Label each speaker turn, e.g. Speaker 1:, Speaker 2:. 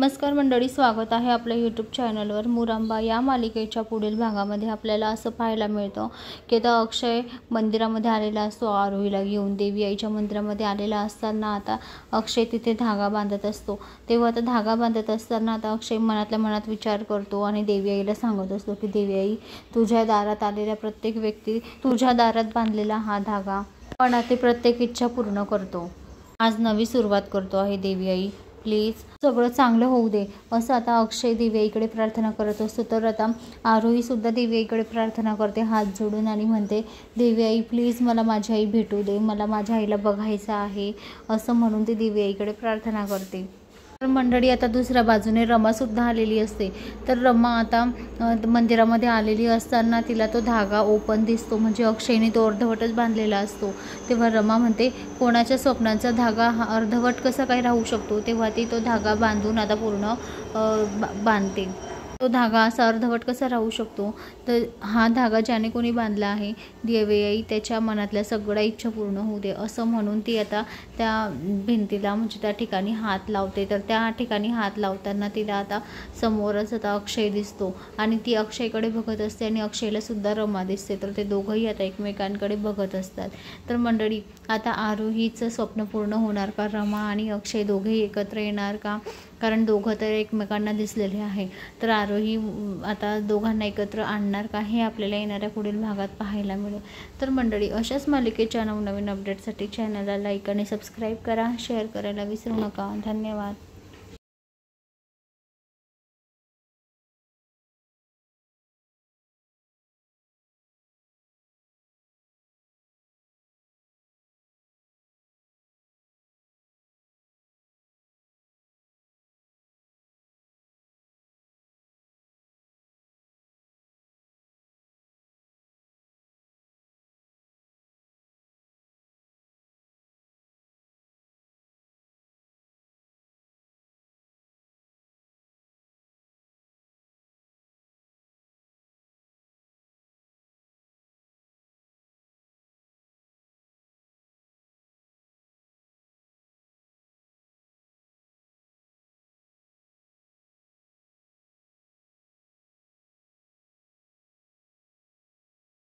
Speaker 1: नमस्कार मंडळी, स्वागत आहे आपल्या यूट्यूब चॅनलवर। मुरांबा या मालिकेच्या पुढील भागामध्ये आपल्याला असं पाहायला मिळतं की आता अक्षय मंदिरामध्ये आलेला असतो आरोहीला घेऊन। देवी आईच्या मंदिरामध्ये आलेला असताना आता अक्षय तिथे धागा बांधत असतो। तेव्हा आता धागा बांधत असताना आता अक्षय मनातल्या मनात विचार करतो आणि देवी आईला सांगत असतो की देवी आई, तुझ्या दारात आलेल्या प्रत्येक व्यक्ती तुझ्या दारात बांधलेला हा धागा मनातली प्रत्येक इच्छा पूर्ण करतो। आज नवी सुरुवात करतो आहे देवी आई, प्लीज सगळं चांगलं होऊ दे, असं आता अक्षय देवी आईकडे प्रार्थना करत असतो। तर आता आरोही सुद्धा देवी आईकडे प्रार्थना करते हात जोडून आणि म्हणते, देवी आई प्लीज मला माझी आई भेटू दे, मला माझ्या आईला बघायचं आहे, असं म्हणून ती देवी आईकडे प्रार्थना करते। तर मंडळी आता दुसऱ्या बाजूने रमा सुद्धा आलेली असते। तर रमा आता मंदिरामध्ये आलेली असताना तिला तो धागा ओपन दिसतो, म्हणजे अक्षयने तो अर्धवटच बांधलेला असतो। तेव्हा रमा म्हणते, कोणाच्या स्वप्नांचा धागा हा अर्धवट कसा काय राहू शकतो। तेव्हा ती तो धागा बांधून आता पूर्ण बांधते। तो धागा असा अर्धवट कसा राहू शकतो, तर हा धागा ज्याने कोणी बांधला आहे देवी आई त्याच्या मनातल्या सगळ्या इच्छा पूर्ण होऊ दे, असं म्हणून ती आता त्या भिंतीला म्हणजे त्या ठिकाणी हात लावते। तर त्या ठिकाणी हात लावताना तिला आता समोरच आता अक्षय दिसतो आणि ती अक्षयकडे बघत असते आणि अक्षयला सुद्धा रमा दिसते। तर ते दोघंही आता एकमेकांकडे बघत असतात। तर मंडळी आता आरोहीचं स्वप्न पूर्ण होणार का, रमा आणि अक्षय दोघेही एकत्र येणार का, कारण दोघं तर एकमेकांना दिसलेले आहे। तर आरोही आता दोघांना एकत्र आणणार का, हे आपल्याला येणाऱ्या पुढील भागात पाहायला मिळेल। तर मंडळी अशाच मालिकेच्या नवनवीन अपडेटसाठी चॅनलला लाईक आणि सबस्क्राईब करा, शेअर करायला विसरू नका। धन्यवाद।